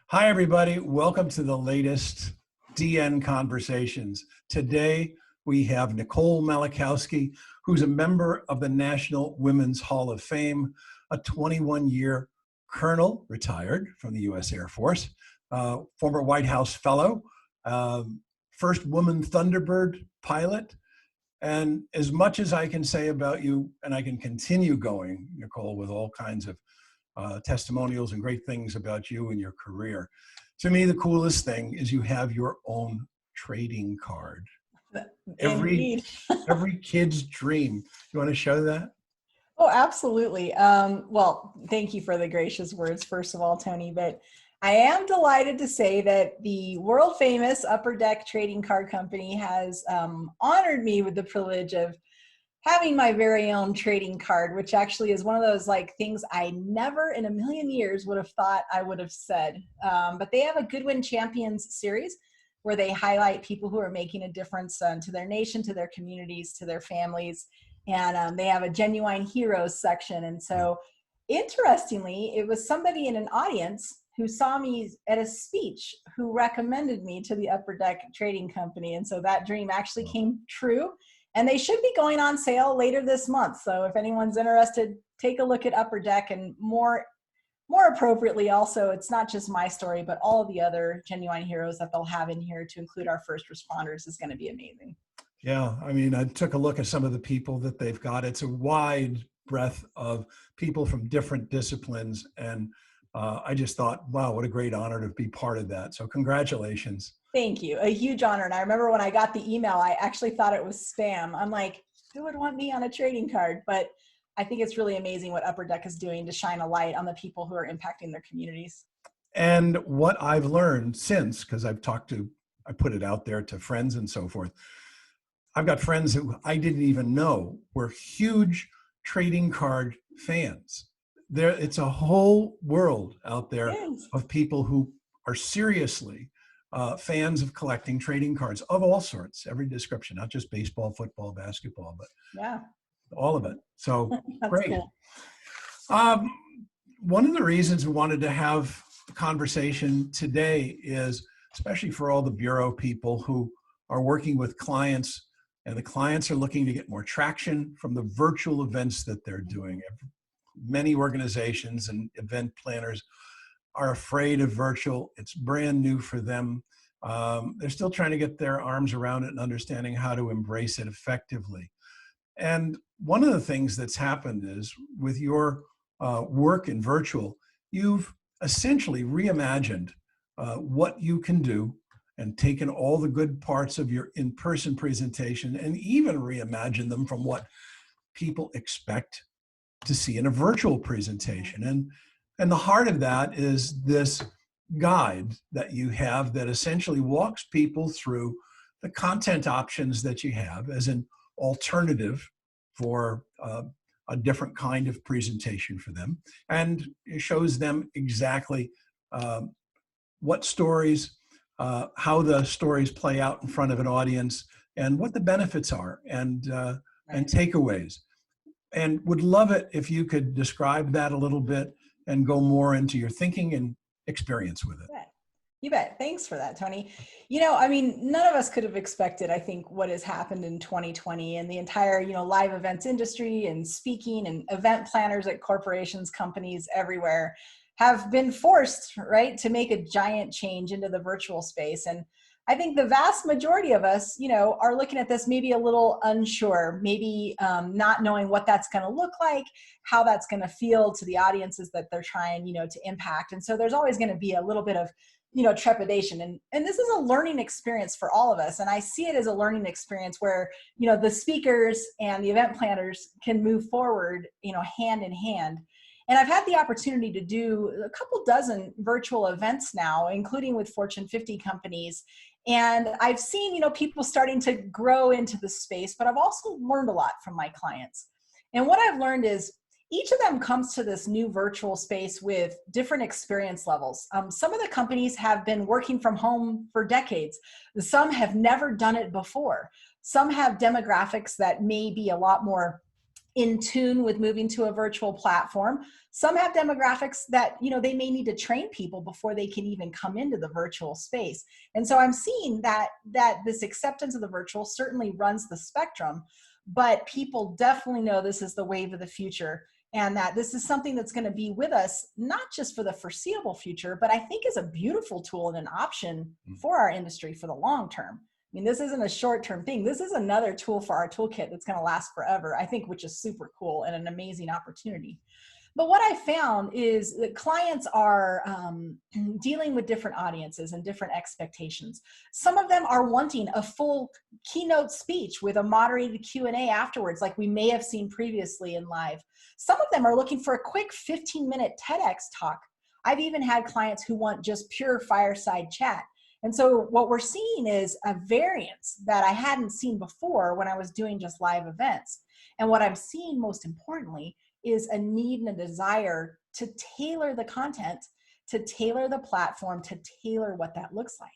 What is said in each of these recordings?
Hi, everybody. Welcome to the latest DN Conversations. Today, we have Nicole Malachowski, who's a member of the National Women's Hall of Fame, a 21-year colonel, retired from the U.S. Air Force, former White House fellow, first woman Thunderbird pilot. And as much as I can say about you, and I can continue going, Nicole, with all kinds of testimonials and great things about you and your career. To me, the coolest thing is you have your own trading card. Every kid's dream. You want to show that? Oh, absolutely. Well, thank you for the gracious words, first of all, Tony, but I am delighted to say that the world famous Upper Deck Trading Card Company has honored me with the privilege of having my very own trading card, which actually is one of those things I never in a million years would have thought I would have said. But they have a Goodwin Champions series where they highlight people who are making a difference to their nation, to their communities, to their families. And they have a Genuine Heroes section. And so interestingly, it was somebody in an audience who saw me at a speech who recommended me to the Upper Deck Trading Company. And so that dream actually came true. And they should be going on sale later this month. So if anyone's interested, take a look at Upper Deck, and more appropriately also, it's not just my story, but all of the other Genuine Heroes that they'll have in here to include our first responders is going to be amazing. Yeah, I mean, I took a look at some of the people that they've got. It's a wide breadth of people from different disciplines. And I just thought, wow, what a great honor to be part of that. So congratulations. Thank you. A huge honor. And I remember when I got the email, I actually thought it was spam. I'm like, who would want me on a trading card? But I think it's really amazing what Upper Deck is doing to shine a light on the people who are impacting their communities. And what I've learned since, because I put it out there to friends and so forth. I've got friends who I didn't even know were huge trading card fans. It's a whole world out there of people who are seriously fans of collecting trading cards of all sorts, every description, not just baseball, football, basketball, but all of it. So great. Cool. One of the reasons we wanted to have a conversation today is, especially for all the bureau people who are working with clients, and the clients are looking to get more traction from the virtual events that they're doing. Many organizations and event planners are afraid of virtual. It's brand new for them. They're still trying to get their arms around it and understanding how to embrace it effectively. And one of the things that's happened is with your work in virtual, you've essentially reimagined what you can do and taken all the good parts of your in-person presentation and even reimagined them from what people expect to see in a virtual presentation. And the heart of that is this guide that you have that essentially walks people through the content options that you have as an alternative for a different kind of presentation for them. And it shows them exactly what stories, how the stories play out in front of an audience, and what the benefits are, and takeaways. And would love it if you could describe that a little bit and go more into your thinking and experience with it. You bet. Thanks for that, Tony. You know, I mean, none of us could have expected, I think, what has happened in 2020 and the entire, live events industry and speaking and event planners at corporations, companies everywhere have been forced, right, to make a giant change into the virtual space. And I think the vast majority of us, are looking at this maybe a little unsure, maybe not knowing what that's going to look like, how that's going to feel to the audiences that they're trying, to impact. And so there's always going to be a little bit of, trepidation. And this is a learning experience for all of us. And I see it as a learning experience where, the speakers and the event planners can move forward, hand in hand. And I've had the opportunity to do a couple dozen virtual events now, including with Fortune 50 companies. And I've seen, people starting to grow into the space, but I've also learned a lot from my clients. And what I've learned is each of them comes to this new virtual space with different experience levels. Some of the companies have been working from home for decades. Some have never done it before. Some have demographics that may be a lot more in tune with moving to a virtual platform. Some have demographics that, they may need to train people before they can even come into the virtual space. And so I'm seeing that this acceptance of the virtual certainly runs the spectrum, but people definitely know this is the wave of the future, and that this is something that's going to be with us, not just for the foreseeable future, but I think is a beautiful tool and an option for our industry for the long term. I mean, this isn't a short-term thing. This is another tool for our toolkit that's going to last forever, I think, which is super cool and an amazing opportunity. But what I found is that clients are dealing with different audiences and different expectations. Some of them are wanting a full keynote speech with a moderated Q&A afterwards, like we may have seen previously in live. Some of them are looking for a quick 15-minute TEDx talk. I've even had clients who want just pure fireside chat. And so what we're seeing is a variance that I hadn't seen before when I was doing just live events. And what I'm seeing most importantly is a need and a desire to tailor the content, to tailor the platform, to tailor what that looks like.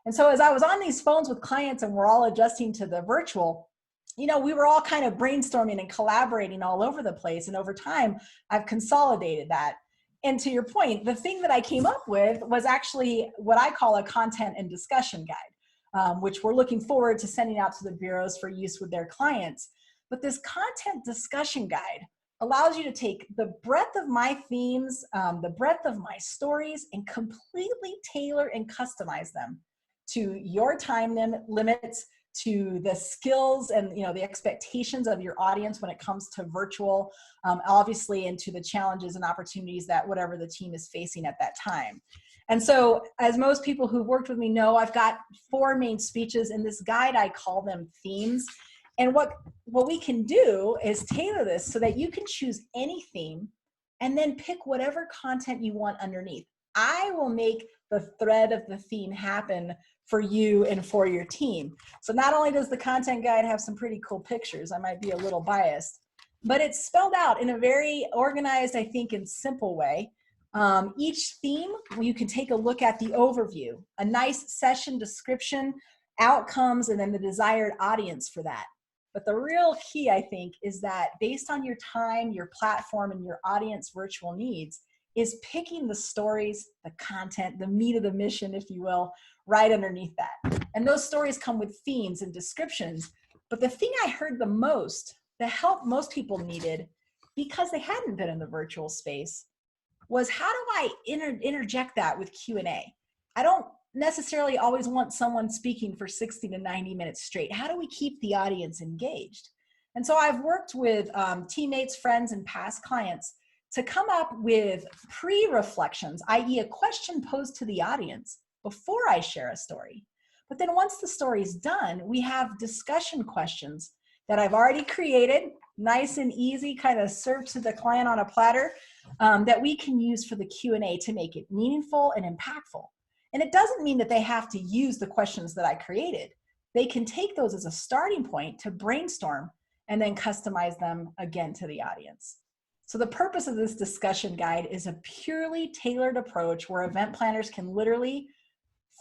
And so as I was on these phones with clients and we're all adjusting to the virtual, we were all kind of brainstorming and collaborating all over the place. And over time, I've consolidated that. And to your point, the thing that I came up with was actually what I call a content and discussion guide, which we're looking forward to sending out to the bureaus for use with their clients. But this content discussion guide allows you to take the breadth of my themes, the breadth of my stories, and completely tailor and customize them to your time limits, to the skills and the expectations of your audience when it comes to virtual, obviously, and to the challenges and opportunities that whatever the team is facing at that time. And so, as most people who've worked with me know, I've got 4 main speeches. In this guide, I call them themes. And what we can do is tailor this so that you can choose any theme and then pick whatever content you want underneath. I will make the thread of the theme happen for you and for your team. So not only does the content guide have some pretty cool pictures, I might be a little biased, but it's spelled out in a very organized, I think, and simple way. Each theme, you can take a look at the overview, a nice session description, outcomes, and then the desired audience for that. But the real key, I think, is that based on your time, your platform, and your audience virtual needs, is picking the stories, the content, the meat of the mission, if you will, right underneath that. And those stories come with themes and descriptions. But the thing I heard the most, the help most people needed, because they hadn't been in the virtual space, was how do I interject that with Q&A? I don't necessarily always want someone speaking for 60 to 90 minutes straight. How do we keep the audience engaged? And so I've worked with teammates, friends, and past clients to come up with pre-reflections, i.e. a question posed to the audience before I share a story. But then once the story is done, we have discussion questions that I've already created, nice and easy, kind of served to the client on a platter, that we can use for the Q&A to make it meaningful and impactful. And it doesn't mean that they have to use the questions that I created. They can take those as a starting point to brainstorm and then customize them again to the audience. So the purpose of this discussion guide is a purely tailored approach where event planners can literally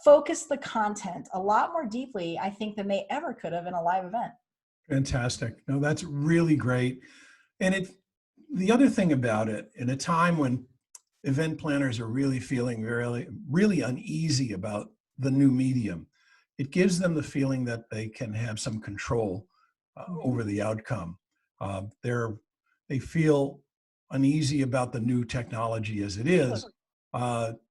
focus the content a lot more deeply, I think, than they ever could have in a live event. Fantastic. No, that's really great. And the other thing about it, in a time when event planners are really feeling really uneasy about the new medium, it gives them the feeling that they can have some control over the outcome. They feel uneasy about the new technology as it is,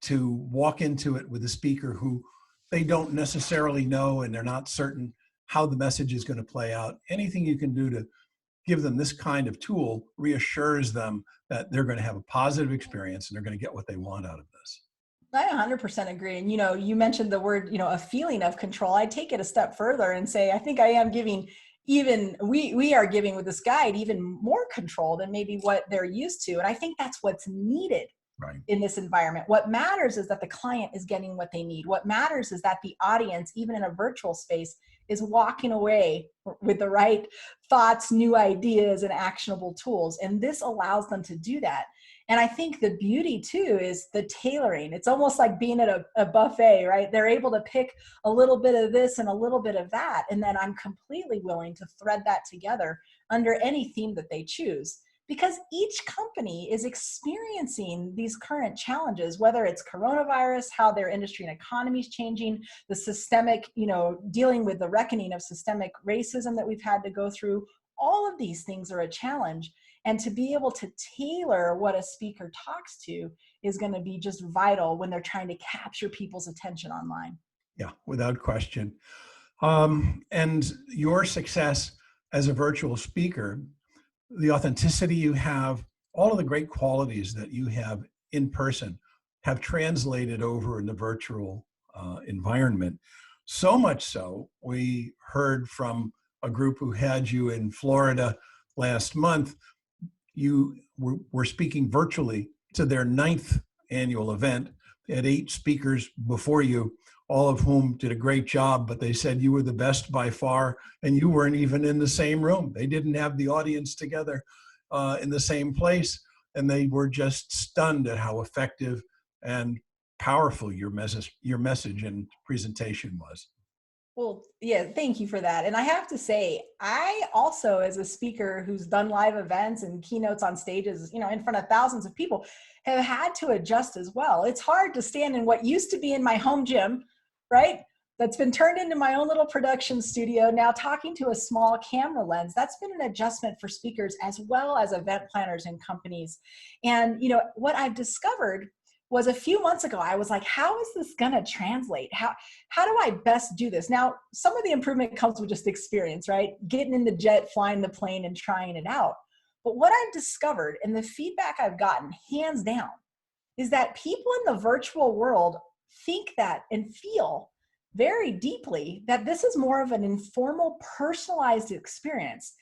to walk into it with a speaker who they don't necessarily know and they're not certain how the message is going to play out. Anything you can do to give them this kind of tool reassures them that they're going to have a positive experience and they're going to get what they want out of this. I 100% agree. And, you mentioned the word, a feeling of control. I take it a step further and say, I think I am giving we are giving with this guide even more control than maybe what they're used to. And I think that's what's needed in this environment. What matters is that the client is getting what they need. What matters is that the audience, even in a virtual space, is walking away with the right thoughts, new ideas, and actionable tools. And this allows them to do that. And I think the beauty too is the tailoring. It's almost like being at a buffet, right? They're able to pick a little bit of this and a little bit of that. And then I'm completely willing to thread that together under any theme that they choose. Because each company is experiencing these current challenges, whether it's coronavirus, how their industry and economy is changing, the systemic, dealing with the reckoning of systemic racism that we've had to go through. All of these things are a challenge. And to be able to tailor what a speaker talks to is going to be just vital when they're trying to capture people's attention online. Yeah, without question. And your success as a virtual speaker, the authenticity you have, all of the great qualities that you have in person have translated over in the virtual environment. So much so, we heard from a group who had you in Florida last month. You were speaking virtually to their 9th annual event. They had 8 speakers before you, all of whom did a great job, but they said you were the best by far, and you weren't even in the same room. They didn't have the audience together in the same place, and they were just stunned at how effective and powerful your message and presentation was. Well, yeah, thank you for that. And I have to say, I also, as a speaker who's done live events and keynotes on stages, in front of thousands of people, have had to adjust as well. It's hard to stand in what used to be in my home gym, right? That's been turned into my own little production studio, now talking to a small camera lens. That's been an adjustment for speakers as well as event planners and companies. And, what I've discovered was a few months ago, I was like, how is this going to translate? How do I best do this? Now, some of the improvement comes with just experience, right? Getting in the jet, flying the plane, and trying it out. But what I've discovered and the feedback I've gotten, hands down, is that people in the virtual world think that and feel very deeply that this is more of an informal, personalized experience.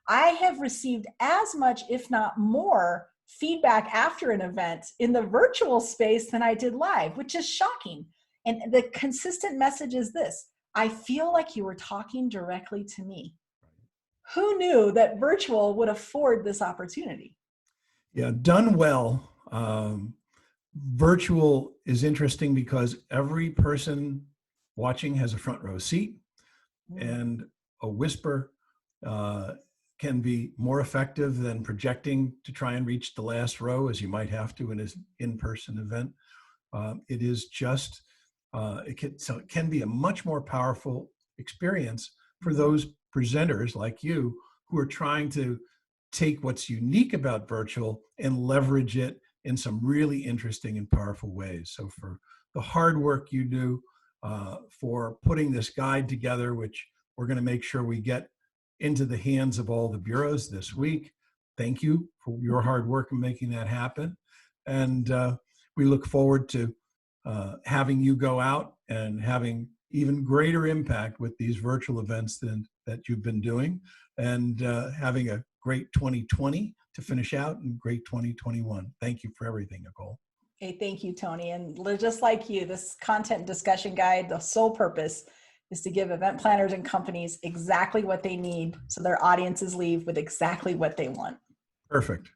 I have received as much, if not more, feedback after an event in the virtual space than I did live, which is shocking. And the consistent message is this: I feel like you were talking directly to me. Who knew that virtual would afford this opportunity? Yeah, done well. Virtual is interesting because every person watching has a front row seat, and a whisper can be more effective than projecting to try and reach the last row, as you might have to in an in-person event. It is just, it can be a much more powerful experience for those presenters like you who are trying to take what's unique about virtual and leverage it in some really interesting and powerful ways. So for the hard work you do, for putting this guide together, which we're going to make sure we get into the hands of all the bureaus this week. Thank you for your hard work in making that happen. And we look forward to having you go out and having even greater impact with these virtual events that you've been doing, and having a great 2020 to finish out and great 2021. Thank you for everything, Nicole. Hey, thank you, Tony. And just like you, this content discussion guide, the sole purpose is to give event planners and companies exactly what they need so their audiences leave with exactly what they want. Perfect.